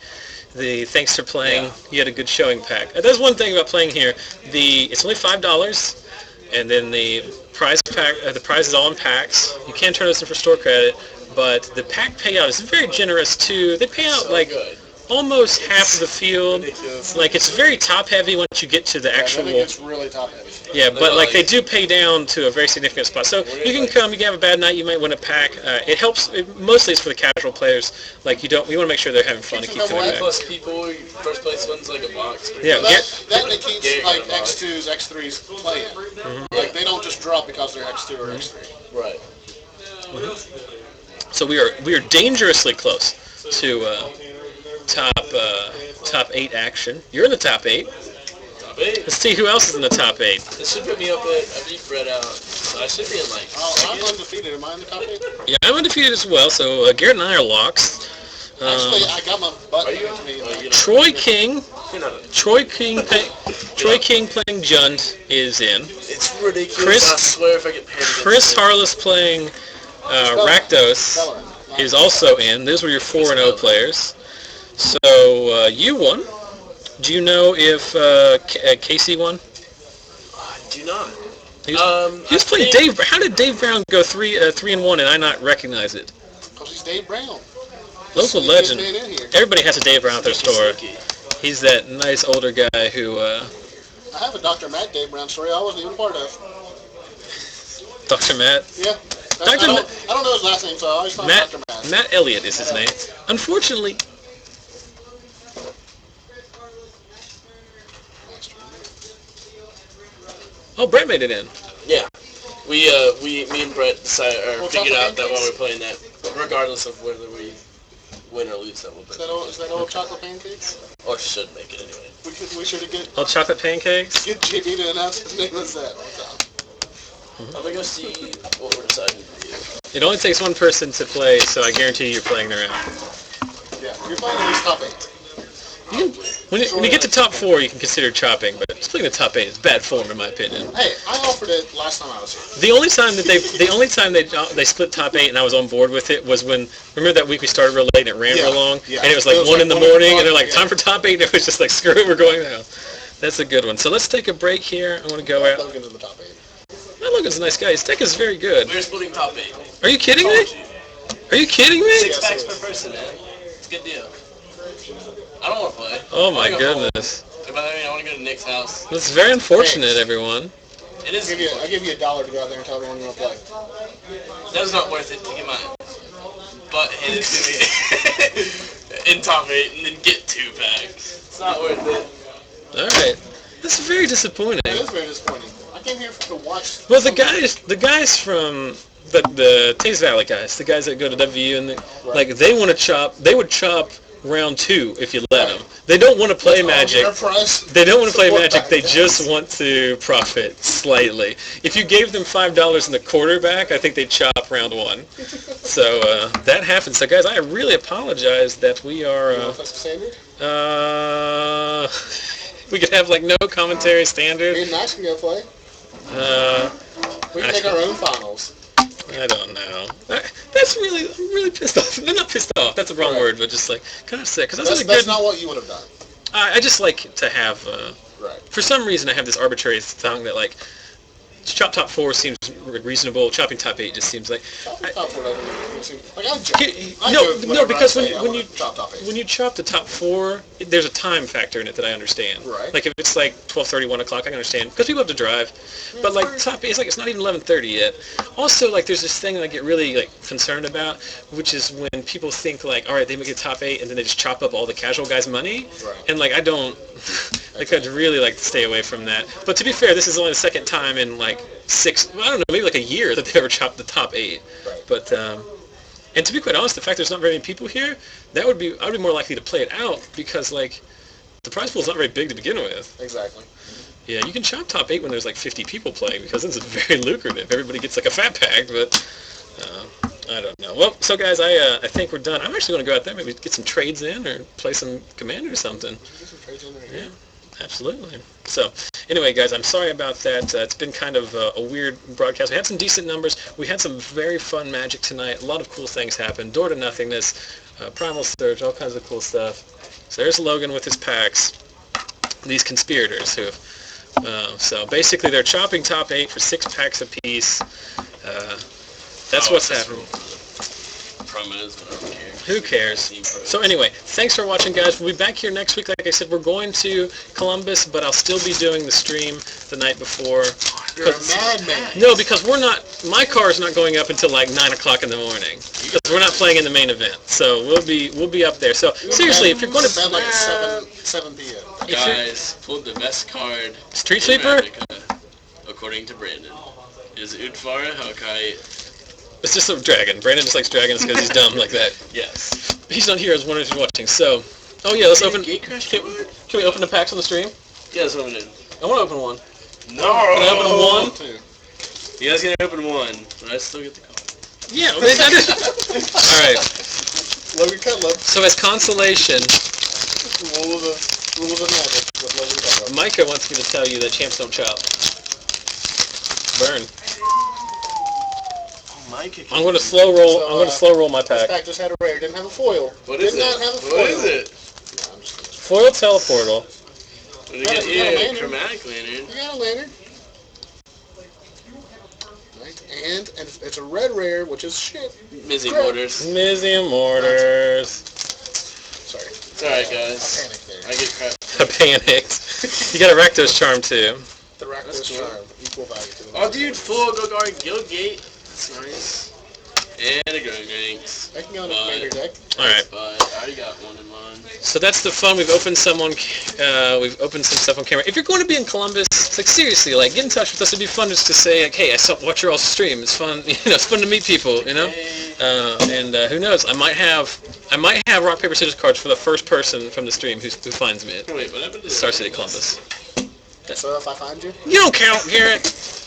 S1: thanks for playing. You had a good showing pack. That's one thing about playing here. It's only $5, and then the prize pack. The prize is all in packs. You can turn those in for store credit, but the pack payout is very generous too. They pay out almost half of the field.
S2: Ridiculous.
S1: Like it's very top heavy once you get to the actual.
S3: I think it's really top heavy.
S1: Yeah, but like they do pay down to a very significant spot. So you can come, you can have a bad night, you might win a pack. It helps. Mostly it's for the casual players. Like we want to make sure they're having fun and keep coming back.
S2: Plus people, first place wins like a box.
S1: Yeah,
S3: that and it keeps like X2s, X3s playing. Like they don't just drop because they're X2 or X3.
S2: Right.
S1: So we are dangerously close to top 8 action. You're in the top 8.
S2: Top 8?
S1: Let's see who else is in the top 8.
S2: This should put me up at, I beat Fred out, so I should be in like
S3: I'm undefeated. Am I in the top 8?
S1: Yeah, I'm undefeated as well, so Garrett and I are locks.
S3: Actually, I got my butt to me.
S1: Troy King playing Jund is in.
S2: It's ridiculous. I swear if I get paid.
S1: Chris Harless playing Rakdos is also in. Those were your 4-0 players. So you won. Do you know if Casey won?
S2: I do not.
S1: He was playing Dave. How did Dave Brown go 3-1 and I not recognize it?
S3: Because he's Dave Brown.
S1: Local legend. Everybody has a Dave Brown at their store. He's that nice older guy who...
S3: I have a Dr. Matt Dave Brown story I wasn't even part of.
S1: Dr. Matt?
S3: Yeah. I don't know his last name, so I always call him Dr. Matt.
S1: Matt Elliott is his name. Unfortunately... Oh, Brett made it in.
S2: Yeah. Me and Brett figured out that while we were playing that, regardless of whether we win or lose, that we'll play.
S3: Is that old chocolate pancakes?
S2: Or should make it anyway.
S3: We should get
S1: old chocolate pancakes?
S3: Get JD to announce his name as that.
S2: I'm gonna go see what we're deciding to do.
S1: It only takes one person to play, so I guarantee you're playing around.
S3: Yeah, you're playing at least top 8.
S1: When you get to top 4, you can consider chopping, but just playing the top 8 is bad form in my opinion.
S3: Hey, I offered it last time I was here.
S1: The only time they split top 8 and I was on board with it was when, remember that week we started real late and it ran real long, and it was like 1 in the morning, and they're like, time for top 8, and it was just like, screw it, we're going now. That's a good one. So let's take a break here. I want to go out.
S3: Logan's in the top 8.
S1: Logan's a nice guy. His deck is very good.
S2: We're splitting top 8.
S1: Are you kidding me? Are you kidding me?
S2: 6 packs per person, man. It's a good deal. I don't want to play.
S1: Oh my goodness.
S2: But I mean, I want to go to Nick's house.
S1: That's very unfortunate, everyone.
S2: It is.
S3: I'll give you $1 to go out there and tell everyone you want to play.
S2: That's not worth it to get my butt handed to me in top 8 and then get 2 packs. It's not worth it.
S1: Alright. This is very disappointing.
S3: It is very disappointing. I came here to watch...
S1: Well, the guys from... The Taze Valley guys, the guys that go to WU, and like, they want to chop... They would chop round 2 if you let them. They don't want to play Magic. They don't want to play Magic. They just want to profit slightly. If you gave them $5 in the quarterback, I think they'd chop round 1. So that happens. So guys, I really apologize that we are. We could have like no commentary standard.
S3: Me and Max can go play. We can make our own finals.
S1: I don't know. That's really, I'm really pissed off. I'm not pissed off. That's the wrong word, but just like kind of sick. Cause
S3: that's not what you would have done.
S1: I just like to have. For some reason, I have this arbitrary thing that like, chop top 4 seems reasonable. Chopping top 8 just seems like.
S3: Top 4 doesn't seem like
S1: no, because when you chop the top 4, there's a time factor in it that I understand.
S3: Right.
S1: Like if it's like 12:30, 1 o'clock, I can understand because people have to drive. But like top 8, it's not even 11:30 yet. Also, like there's this thing that I get really like concerned about, which is when people think like, all right, they make it top 8 and then they just chop up all the casual guys' money.
S3: Right.
S1: And like I don't. Like I'd really like to stay away from that. But to be fair, this is only the second time in like 6, I don't know, maybe like a year that they ever chopped the top 8.
S3: Right.
S1: But and to be quite honest, the fact there's not very many people here, I would be more likely to play it out because like the prize pool is not very big to begin with.
S3: Exactly.
S1: Yeah, you can chop top 8 when there's like 50 people playing because this is very lucrative. Everybody gets like a fat pack, but I don't know. Well, so guys, I think we're done. I'm actually going to go out there, maybe get some trades in or play some Commander or something.
S3: Get some trades in there.
S1: Yeah. Absolutely. So, anyway, guys, I'm sorry about that. It's been kind of a weird broadcast. We had some decent numbers. We had some very fun Magic tonight. A lot of cool things happened. Door to Nothingness, Primal Surge, all kinds of cool stuff. So there's Logan with his packs. These conspirators who... so basically, they're chopping top 8 for 6 packs apiece. That's what's happening.
S2: Promos, but I don't care.
S1: Who cares? So anyway, thanks for watching, guys. We'll be back here next week. Like I said, we're going to Columbus, but I'll still be doing the stream the night before.
S3: You're a madman.
S1: No, because my car's not going up until like 9 o'clock in the morning. Because we're not playing in the main event. So we'll be up there. So seriously, if you're going to
S3: bed like at 7 p.m.
S2: Guys, pulled the best card.
S1: Street Sweeper?
S2: According to Brandon, is Udfara Hawkeye.
S1: It's just a dragon. Brandon just likes dragons because he's dumb like that.
S2: Yes.
S1: he's not here as one who's watching. So, oh yeah, let's open.
S2: Gate crash
S1: Can
S2: card?
S1: we open the packs on the stream?
S2: Yeah, let's open it.
S1: I want to open one.
S2: No!
S1: Can I open one?
S3: Two.
S2: You guys can open one, but I still get the card.
S1: Yeah. I just... All right.
S3: Logan Cutlip.
S1: So as consolation,
S3: Rules of magic with Logan Cutlip.
S1: Micah wants me to tell you that champs don't chop. Burn.
S2: Oh, Mike.
S1: I'm going to slow roll.
S3: So,
S1: I'm going to slow roll my
S3: This
S1: pack.
S3: pack just had a rare. Didn't have a foil.
S2: What is
S3: Did not have a
S2: it?
S3: foil.
S2: What is it?
S3: Yeah, I'm just kidding.
S1: Foil teleportal.
S2: What did you get?
S3: You got a
S2: Yeah,
S3: lantern.
S2: chromatic lantern.
S3: You got a lantern. Right. And it's a red rare, which is shit.
S2: Mizzy
S3: Crap.
S2: Mortars.
S1: Mizium Mortars.
S3: Sorry.
S2: It's alright,
S3: I
S2: guys.
S3: panicked there.
S2: I get crap.
S1: I panicked. You got a Recto's Charm too.
S3: The Rakdos
S2: That's cool.
S3: Charm. Equal value to them.
S2: Oh, dude, full Golgari Guildgate. That's nice. And a Growing Ranks.
S3: I can go on the commander deck.
S1: Alright.
S2: But I already got one in mind.
S1: So that's the fun. We've opened some stuff on camera. If you're going to be in Columbus, it's like seriously, like get in touch with us. It'd be fun just to say like, hey, I saw watch your all stream. It's fun, it's fun to meet people,
S2: Hey.
S1: And who knows? I might have rock paper scissors cards for the first person from the stream who finds me at
S2: Wait, what happened to
S1: Star City Columbus.
S3: So if I find you,
S1: You don't count, Garrett.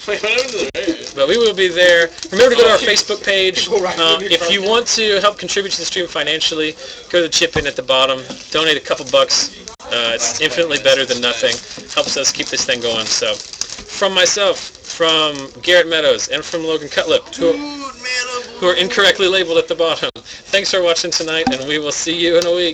S2: Wait, what happened to the rare?
S1: But we will be there. Remember to go to our Facebook page.
S3: Go right in your
S1: If you
S3: pocket.
S1: want to help contribute to the stream financially, go to the chip in at the bottom. Donate a couple bucks. It's infinitely better than nothing. Helps us keep this thing going. So, from myself, from Garrett Meadows, and from Logan Cutlip, who are incorrectly labeled at the bottom. Thanks for watching tonight, and we will see you in a week.